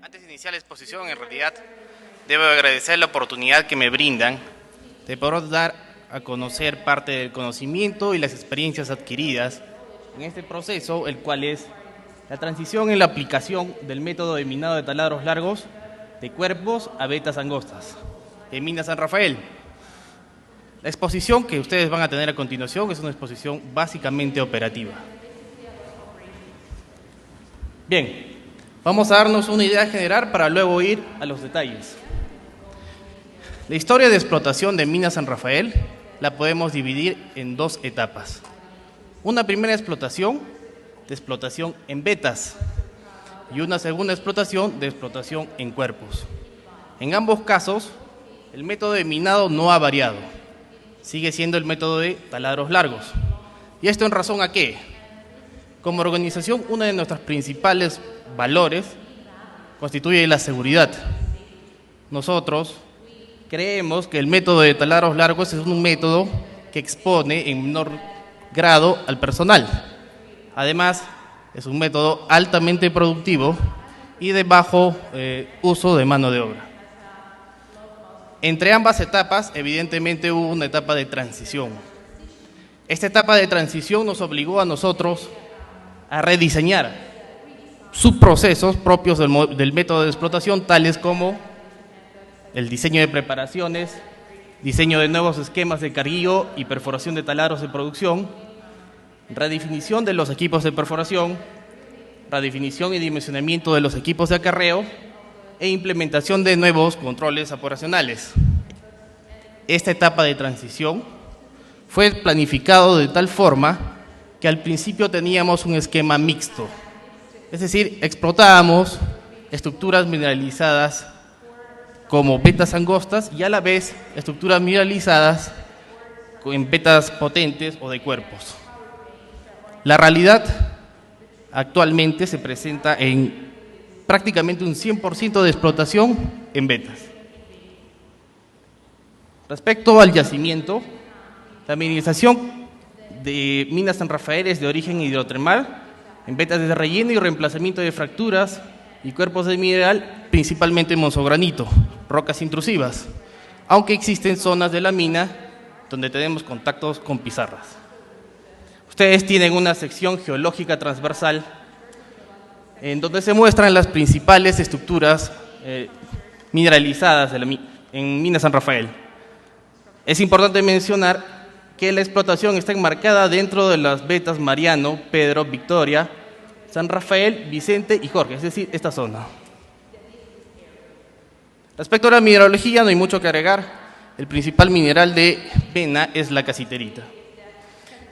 Antes de iniciar la exposición, en realidad, debo agradecer la oportunidad que me brindan de poder dar a conocer parte del conocimiento y las experiencias adquiridas en este proceso, el cual es la transición en la aplicación del método de minado de taladros largos de cuerpos a vetas angostas en Mina San Rafael. La exposición que ustedes van a tener a continuación es una exposición básicamente operativa. Bien, vamos a darnos una idea general para luego ir a los detalles. La historia de explotación de Mina San Rafael la podemos dividir en dos etapas. Una primera explotación, de explotación en vetas, y una segunda explotación, de explotación en cuerpos. En ambos casos, el método de minado no ha variado. Sigue siendo el método de taladros largos. ¿Y esto en razón a qué? Como organización, uno de nuestros principales valores constituye la seguridad. Nosotros creemos que el método de taladros largos es un método que expone en menor grado al personal. Además, es un método altamente productivo y de bajo uso de mano de obra. Entre ambas etapas, evidentemente, hubo una etapa de transición. Esta etapa de transición nos obligó a nosotros a rediseñar subprocesos propios del método de explotación, tales como el diseño de preparaciones, diseño de nuevos esquemas de carguillo y perforación de taladros de producción, redefinición de los equipos de perforación, redefinición y dimensionamiento de los equipos de acarreo e implementación de nuevos controles operacionales. Esta etapa de transición fue planificado de tal forma que al principio teníamos un esquema mixto, es decir, explotábamos estructuras mineralizadas como vetas angostas y a la vez estructuras mineralizadas en vetas potentes o de cuerpos. La realidad actualmente se presenta en prácticamente un 100% de explotación en vetas. Respecto al yacimiento, la minerización de Mina San Rafael es de origen hidrotermal, en vetas de relleno y reemplazamiento de fracturas y cuerpos de mineral, principalmente monzogranito, rocas intrusivas, aunque existen zonas de la mina donde tenemos contactos con pizarras. Ustedes tienen una sección geológica transversal en donde se muestran las principales estructuras mineralizadas en Mina San Rafael. Es importante mencionar que la explotación está enmarcada dentro de las vetas Mariano, Pedro, Victoria, San Rafael, Vicente y Jorge, es decir, esta zona. Respecto a la mineralogía, no hay mucho que agregar. El principal mineral de Pena es la casiterita.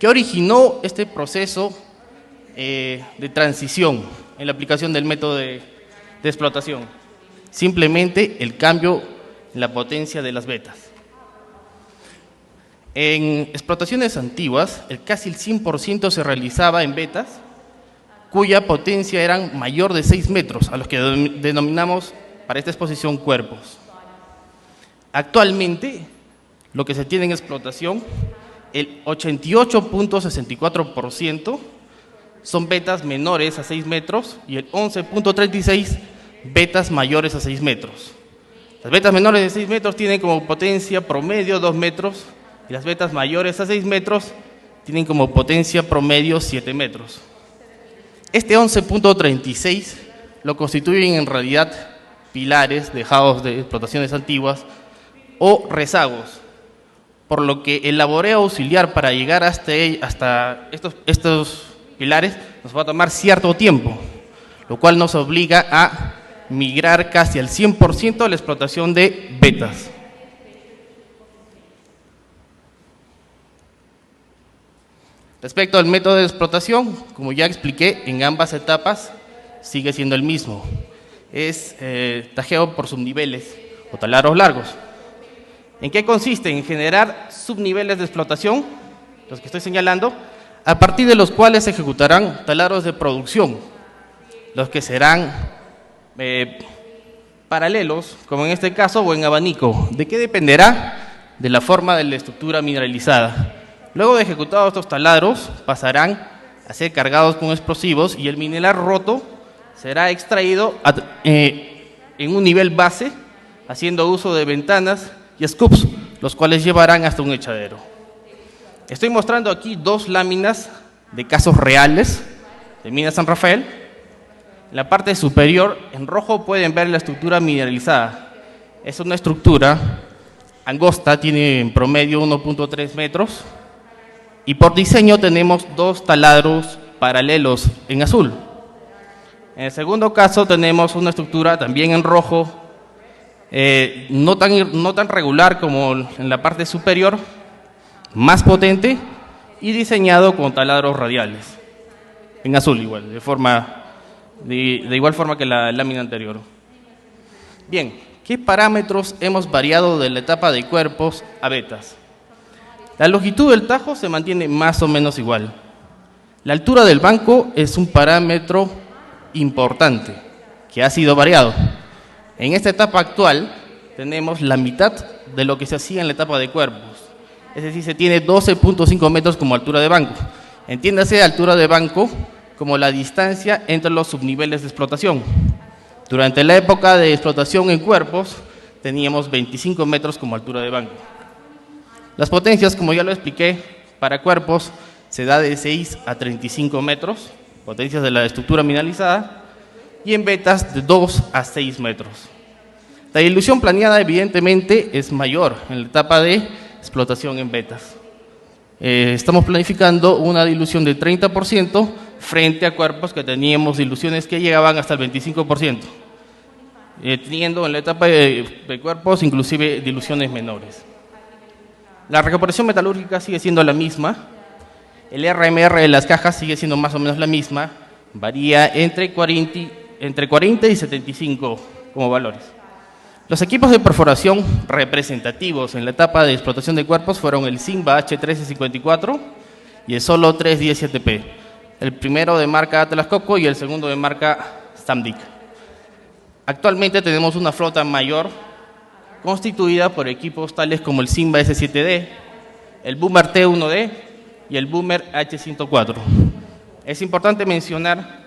¿Qué originó este proceso de transición en la aplicación del método de explotación? Simplemente el cambio en la potencia de las vetas. En explotaciones antiguas, casi el 100% se realizaba en vetas cuya potencia eran mayor de 6 metros, a los que denominamos para esta exposición cuerpos. Actualmente, lo que se tiene en explotación, el 88.64% son vetas menores a 6 metros y el 11.36% vetas mayores a 6 metros. Las vetas menores de 6 metros tienen como potencia promedio 2 metros y las vetas mayores a 6 metros tienen como potencia promedio 7 metros. Este 11.36 lo constituyen en realidad pilares dejados de explotaciones antiguas o rezagos, por lo que el laboreo auxiliar para llegar hasta estos pilares nos va a tomar cierto tiempo, lo cual nos obliga a migrar casi al 100% a la explotación de vetas. Respecto al método de explotación, como ya expliqué, en ambas etapas sigue siendo el mismo. Es tajeo por subniveles o taladros largos. ¿En qué consiste? En generar subniveles de explotación, los que estoy señalando, a partir de los cuales se ejecutarán taladros de producción, los que serán paralelos, como en este caso, o en abanico. ¿De qué dependerá? De la forma de la estructura mineralizada. Luego de ejecutados estos taladros, pasarán a ser cargados con explosivos y el mineral roto será extraído en un nivel base, haciendo uso de ventanas y scoops, los cuales llevarán hasta un echadero. Estoy mostrando aquí dos láminas de casos reales de Minas San Rafael. En la parte superior, en rojo, pueden ver la estructura mineralizada. Es una estructura angosta, tiene en promedio 1.3 metros, y por diseño tenemos dos taladros paralelos en azul. En el segundo caso tenemos una estructura también en rojo, no tan regular como en la parte superior, más potente y diseñado con taladros radiales, en azul igual, de igual forma que la lámina anterior. Bien, ¿qué parámetros hemos variado de la etapa de cuerpos a vetas? La longitud del tajo se mantiene más o menos igual. La altura del banco es un parámetro importante que ha sido variado. En esta etapa actual tenemos la mitad de lo que se hacía en la etapa de cuerpos. Es decir, se tiene 12.5 metros como altura de banco. Entiéndase altura de banco como la distancia entre los subniveles de explotación. Durante la época de explotación en cuerpos teníamos 25 metros como altura de banco. Las potencias, como ya lo expliqué, para cuerpos se da de 6 a 35 metros, potencias de la estructura mineralizada, y en vetas de 2 a 6 metros. La dilución planeada evidentemente es mayor en la etapa de explotación en vetas. Estamos planificando una dilución de 30% frente a cuerpos que teníamos diluciones que llegaban hasta el 25%, teniendo en la etapa de cuerpos inclusive diluciones menores. La recuperación metalúrgica sigue siendo la misma, el RMR de las cajas sigue siendo más o menos la misma, varía entre 40 y 75 como valores. Los equipos de perforación representativos en la etapa de explotación de cuerpos fueron el Simba H1354 y el Solo 317P, el primero de marca Atlas Copco y el segundo de marca Stamdic. Actualmente tenemos una flota mayor constituida por equipos tales como el Simba S7D, el Boomer T1D y el Boomer H104. Es importante mencionar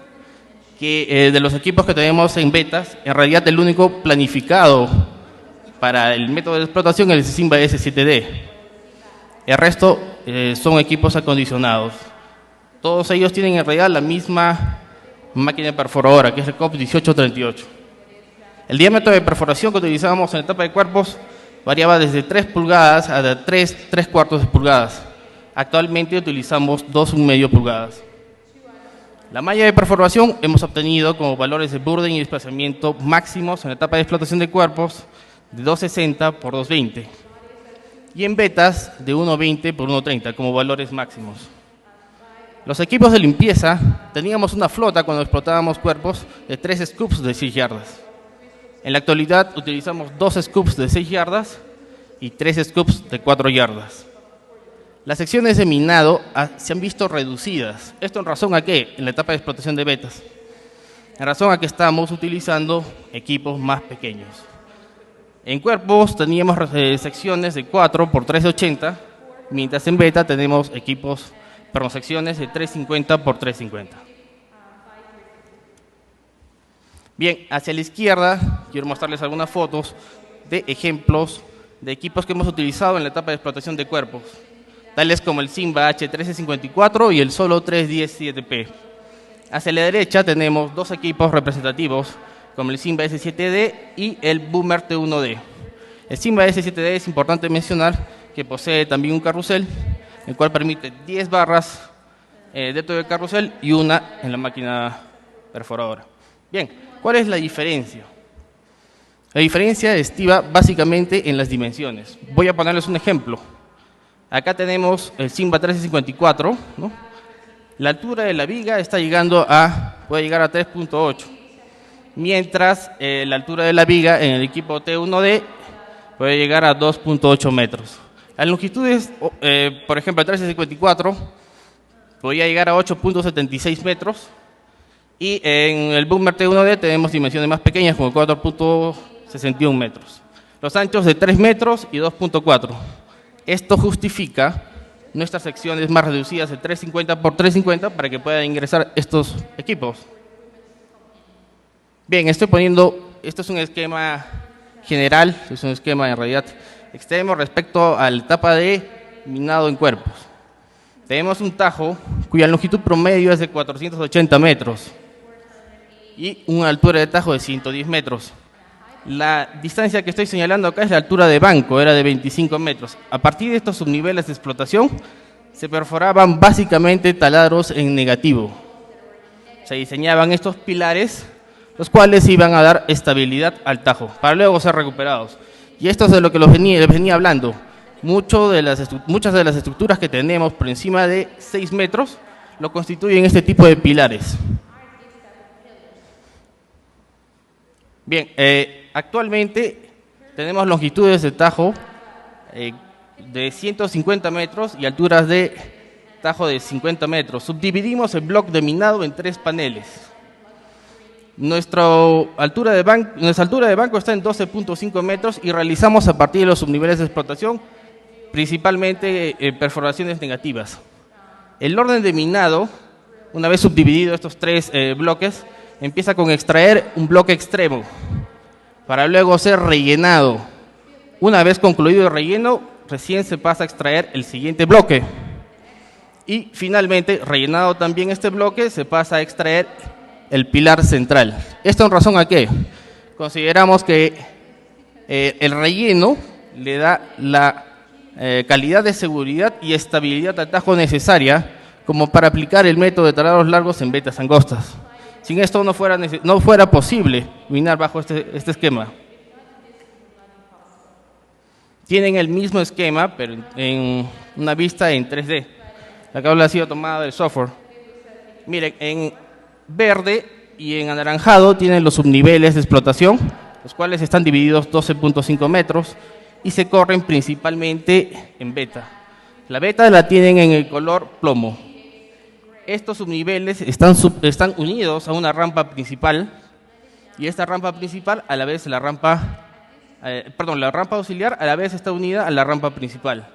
que de los equipos que tenemos en vetas, en realidad el único planificado para el método de explotación es el Simba S7D. El resto son equipos acondicionados. Todos ellos tienen en realidad la misma máquina perforadora, que es el COP 1838. El diámetro de perforación que utilizábamos en la etapa de cuerpos variaba desde 3 pulgadas a 3 cuartos de pulgadas. Actualmente utilizamos 2,1 pulgadas. La malla de perforación hemos obtenido como valores de burden y desplazamiento máximos en la etapa de explotación de cuerpos de 260 por 220 y en vetas de 120 por 130 como valores máximos. Los equipos de limpieza, teníamos una flota cuando explotábamos cuerpos de 3 scoops de 6 yardas. En la actualidad utilizamos 2 scoops de 6 yardas y 3 scoops de 4 yardas. Las secciones de minado se han visto reducidas. ¿Esto en razón a qué? En la etapa de explotación de vetas. En razón a que estamos utilizando equipos más pequeños. En cuerpos teníamos secciones de 4 por 380, mientras en beta tenemos secciones de 350 por 350. Bien, hacia la izquierda quiero mostrarles algunas fotos de ejemplos de equipos que hemos utilizado en la etapa de explotación de cuerpos, tales como el Simba H1354 y el Solo 317P. Hacia la derecha tenemos 2 equipos representativos, como el Simba S7D y el Boomer T1D. El Simba S7D es importante mencionar que posee también un carrusel, el cual permite 10 barras dentro del carrusel y una en la máquina perforadora. Bien, ¿cuál es la diferencia? La diferencia estriba básicamente en las dimensiones. Voy a ponerles un ejemplo. Acá tenemos el Simba 1354, ¿no? La altura de la viga puede llegar a 3.8, mientras la altura de la viga en el equipo T1D puede llegar a 2.8 metros. Las longitudes, por ejemplo, el 1354 podría llegar a 8.76 metros y en el Boomer T1D tenemos dimensiones más pequeñas como 4.61 metros. Los anchos de 3 metros y 2.4. Esto justifica nuestras secciones más reducidas de 350 por 350 para que puedan ingresar estos equipos. Bien, estoy poniendo esto es un esquema general, es un esquema en realidad extremo respecto a la etapa de minado en cuerpos. Tenemos un tajo cuya longitud promedio es de 480 metros y una altura de tajo de 110 metros. La distancia que estoy señalando acá es la altura de banco, era de 25 metros. A partir de estos subniveles de explotación se perforaban básicamente taladros en negativo. Se diseñaban estos pilares, los cuales iban a dar estabilidad al tajo, para luego ser recuperados. Y esto es de lo que les venía hablando. Muchas de las estructuras que tenemos por encima de 6 metros lo constituyen este tipo de pilares. Bien, actualmente tenemos longitudes de tajo de 150 metros y alturas de tajo de 50 metros. Subdividimos el bloque de minado en 3 paneles. Nuestra altura de banco está en 12.5 metros y realizamos a partir de los subniveles de explotación principalmente perforaciones negativas. El orden de minado, una vez subdividido estos 3 bloques, empieza con extraer un bloque extremo para luego ser rellenado. Una vez concluido el relleno, recién se pasa a extraer el siguiente bloque. Y finalmente, rellenado también este bloque, se pasa a extraer el pilar central. ¿Esto en razón a qué? Consideramos que el relleno le da la calidad de seguridad y estabilidad al tajo necesaria como para aplicar el método de taladros largos en vetas angostas. Sin esto no fuera posible minar bajo este esquema. Tienen el mismo esquema, pero en una vista en 3D. La tabla ha sido tomada del software. Miren, en verde y en anaranjado tienen los subniveles de explotación, los cuales están divididos 12.5 metros y se corren principalmente en beta. La beta la tienen en el color plomo. Estos subniveles están unidos a una rampa principal y esta rampa principal a la vez la rampa auxiliar a la vez está unida a la rampa principal.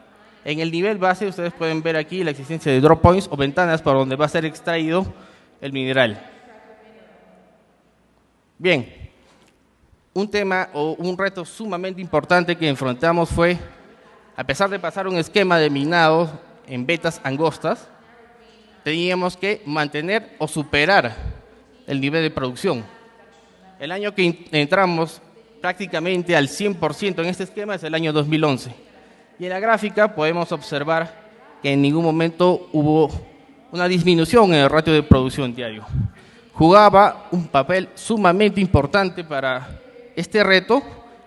En el nivel base ustedes pueden ver aquí la existencia de drop points o ventanas por donde va a ser extraído el mineral. Bien, un tema o un reto sumamente importante que enfrentamos fue, a pesar de pasar un esquema de minado en vetas angostas, teníamos que mantener o superar el nivel de producción. El año que entramos prácticamente al 100% en este esquema es el año 2011. Y en la gráfica podemos observar que en ningún momento hubo una disminución en el ratio de producción diario. Jugaba un papel sumamente importante para este reto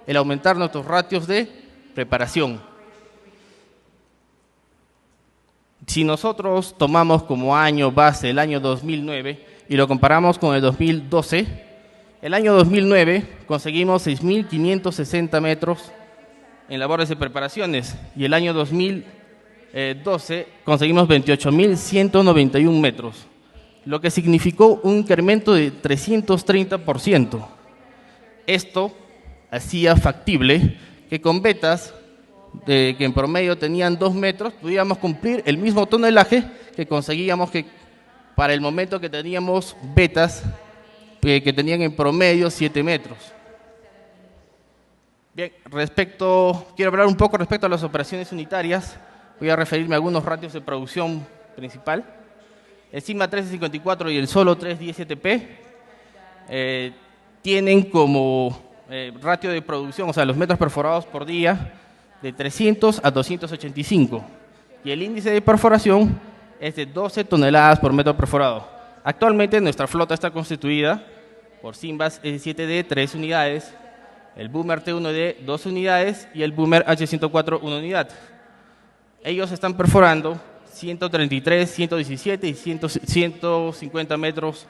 el aumentar nuestros ratios de preparación. Si nosotros tomamos como año base el año 2009 y lo comparamos con el 2012, el año 2009 conseguimos 6.560 metros en labores de preparaciones y el año 2012 conseguimos 28.191 metros, lo que significó un incremento de 330%. Esto hacía factible que con vetas que en promedio tenían 2 metros, pudiéramos cumplir el mismo tonelaje que conseguíamos para el momento que teníamos vetas que tenían en promedio 7 metros. Bien, quiero hablar un poco respecto a las operaciones unitarias. Voy a referirme a algunos ratios de producción principal. El Sigma 1354 y el Solo 317P tienen como ratio de producción, o sea, los metros perforados por día, de 300 a 285. Y el índice de perforación es de 12 toneladas por metro perforado. Actualmente nuestra flota está constituida por Simbas S7D 3 unidades, el Boomer T1D 2 unidades y el Boomer H104 1 unidad. Ellos están perforando 133, 117 y 150 metros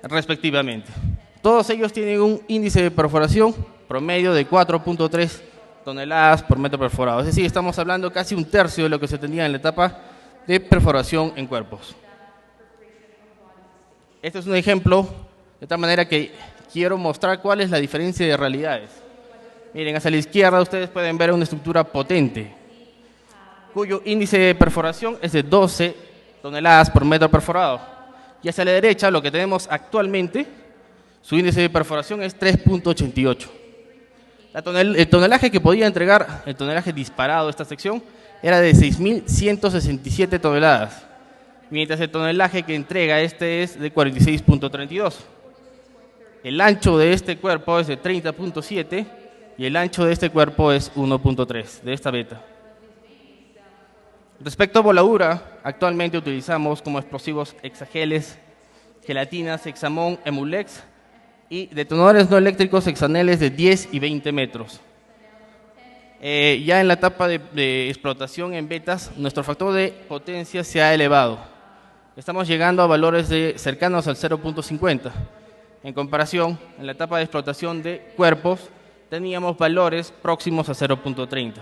respectivamente. Todos ellos tienen un índice de perforación promedio de 4.3 toneladas por metro perforado. Es decir, estamos hablando casi un tercio de lo que se tenía en la etapa de perforación en cuerpos. Este es un ejemplo, de tal manera que quiero mostrar cuál es la diferencia de realidades. Miren, hacia la izquierda ustedes pueden ver una estructura potente, cuyo índice de perforación es de 12 toneladas por metro perforado. Y hacia la derecha lo que tenemos actualmente Su índice de perforación es 3.88. El tonelaje que podía entregar, el tonelaje disparado de esta sección, era de 6.167 toneladas, mientras el tonelaje que entrega este es de 46.32. El ancho de este cuerpo es de 30.7 y el ancho de este cuerpo es 1.3 de esta beta. Respecto a voladura, actualmente utilizamos como explosivos hexageles, gelatinas, hexamón, emulex y detonadores no eléctricos hexaneles de 10 y 20 metros. Ya en la etapa de explotación en betas, nuestro factor de potencia se ha elevado. Estamos llegando a valores cercanos al 0.50. En comparación, en la etapa de explotación de cuerpos, teníamos valores próximos a 0.30.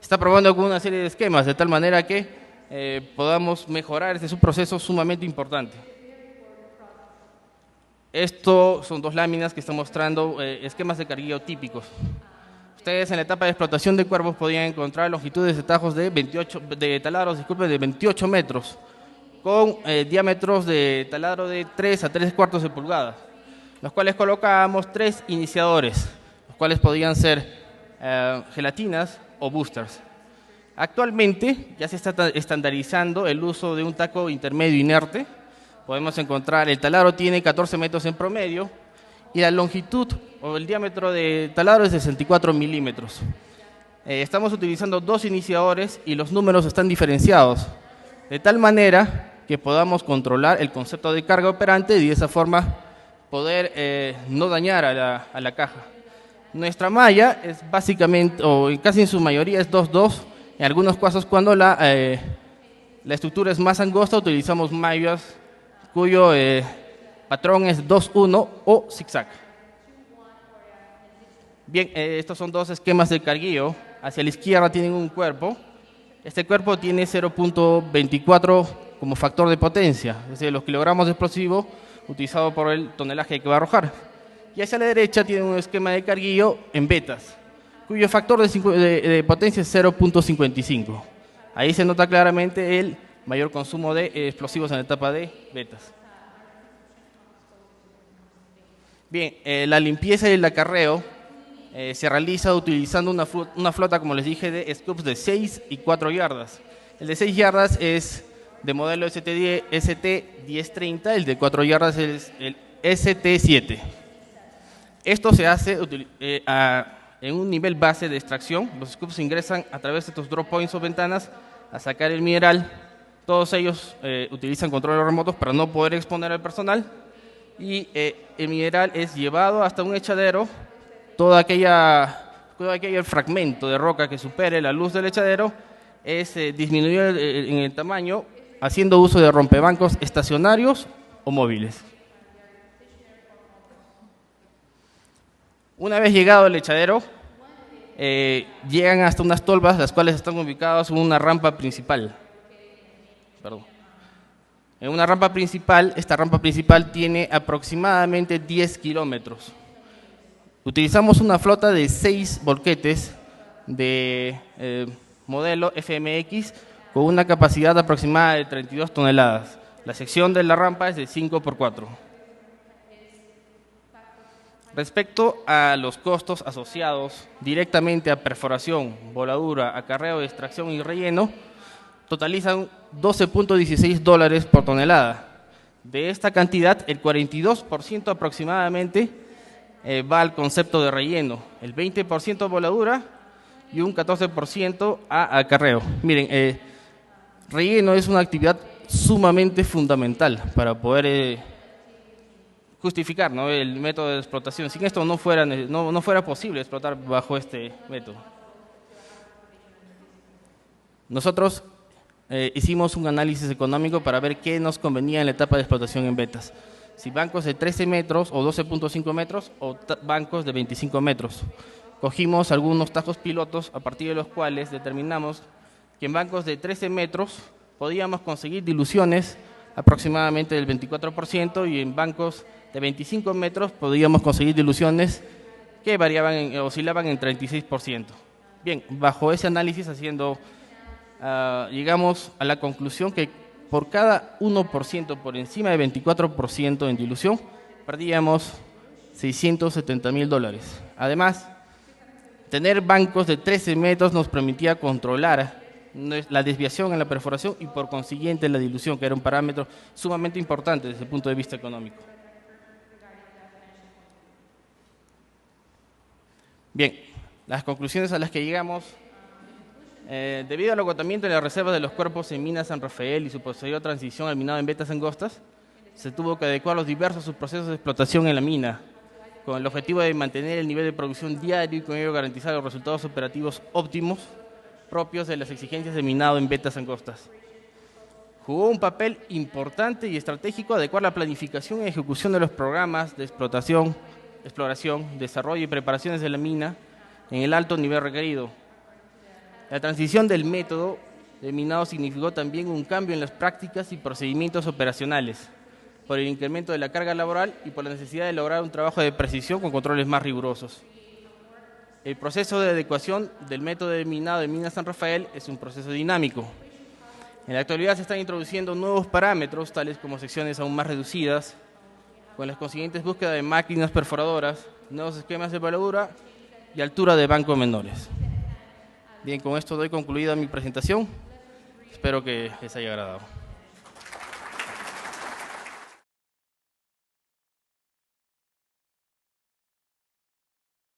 Está probando con una serie de esquemas, de tal manera que podamos mejorar. Este es un proceso sumamente importante. Esto son dos láminas que están mostrando esquemas de carguillo típicos. Ustedes en la etapa de explotación de cuerpos podían encontrar longitudes de tajos de taladros de 28 metros, con diámetros de taladro de 3 a 3/4 de pulgada, los cuales colocábamos 3 iniciadores, los cuales podían ser gelatinas o boosters. Actualmente ya se está estandarizando el uso de un taco intermedio inerte. Podemos encontrar, el taladro tiene 14 metros en promedio y la longitud o el diámetro de taladro es de 64 milímetros. Estamos utilizando 2 iniciadores y los números están diferenciados, de tal manera que podamos controlar el concepto de carga operante y de esa forma poder no dañar a la caja. Nuestra malla es básicamente, o casi en su mayoría, es 2-2. En algunos casos, cuando la estructura es más angosta, utilizamos mallas cuyo patrón es 2-1 o zigzag. Bien, estos son dos esquemas de carguillo. Hacia la izquierda tienen un cuerpo. Este cuerpo tiene 0.24 como factor de potencia, es decir, los kilogramos de explosivo utilizado por el tonelaje que va a arrojar. Y hacia la derecha tiene un esquema de carguillo en betas, cuyo factor de potencia es 0.55. Ahí se nota claramente el mayor consumo de explosivos en la etapa de betas. Bien, la limpieza y el acarreo se realiza utilizando una flota, como les dije, de scoops de 6 y 4 yardas. El de 6 yardas es de modelo ST1030, el de 4 yardas es el ST7. Esto se hace en un nivel base de extracción. Los scoops ingresan a través de estos drop points o ventanas a sacar el mineral. Todos ellos utilizan controles remotos para no poder exponer al personal. Y el mineral es llevado hasta un echadero. Todo aquel fragmento de roca que supere la luz del echadero es disminuido en el tamaño, haciendo uso de rompebancos estacionarios o móviles. Una vez llegado al echadero, llegan hasta unas tolvas, las cuales están ubicadas en una rampa principal. En una rampa principal, esta rampa principal tiene aproximadamente 10 kilómetros. Utilizamos una flota de 6 volquetes de modelo FMX con una capacidad aproximada de 32 toneladas. La sección de la rampa es de 5x4. Respecto a los costos asociados directamente a perforación, voladura, acarreo, extracción y relleno, totalizan $12.16 por tonelada. De esta cantidad, el 42% aproximadamente va al concepto de relleno, el 20% a voladura y un 14% a acarreo. Miren, relleno es una actividad sumamente fundamental para poder justificar, ¿no?, el método de explotación. Sin esto no fuera posible explotar bajo este método. Nosotros hicimos un análisis económico para ver qué nos convenía en la etapa de explotación en betas. Si bancos de 13 metros o 12.5 metros o bancos de 25 metros. Cogimos algunos tajos pilotos a partir de los cuales determinamos que en bancos de 13 metros podíamos conseguir diluciones aproximadamente del 24% y en bancos de 25 metros podíamos conseguir diluciones que oscilaban en 36%. Bien, bajo ese análisis llegamos a la conclusión que por cada 1% por encima de 24% en dilución, perdíamos $670.000. Además, tener bancos de 13 metros nos permitía controlar la desviación en la perforación y por consiguiente la dilución, que era un parámetro sumamente importante desde el punto de vista económico. Bien, las conclusiones a las que llegamos. Debido al agotamiento de las reservas de los cuerpos en Mina San Rafael y su posterior transición al minado en vetas angostas, se tuvo que adecuar los diversos subprocesos de explotación en la mina, con el objetivo de mantener el nivel de producción diario y con ello garantizar los resultados operativos óptimos propios de las exigencias de minado en vetas angostas. Jugó un papel importante y estratégico adecuar la planificación y ejecución de los programas de exploración, desarrollo y preparaciones de la mina en el alto nivel requerido. La transición del método de minado significó también un cambio en las prácticas y procedimientos operacionales, por el incremento de la carga laboral y por la necesidad de lograr un trabajo de precisión con controles más rigurosos. El proceso de adecuación del método de minado de Mina San Rafael es un proceso dinámico. En la actualidad se están introduciendo nuevos parámetros, tales como secciones aún más reducidas, con las consiguientes búsquedas de máquinas perforadoras, nuevos esquemas de valadura y altura de banco menores. Bien, con esto doy concluida mi presentación. Espero que les haya agradado.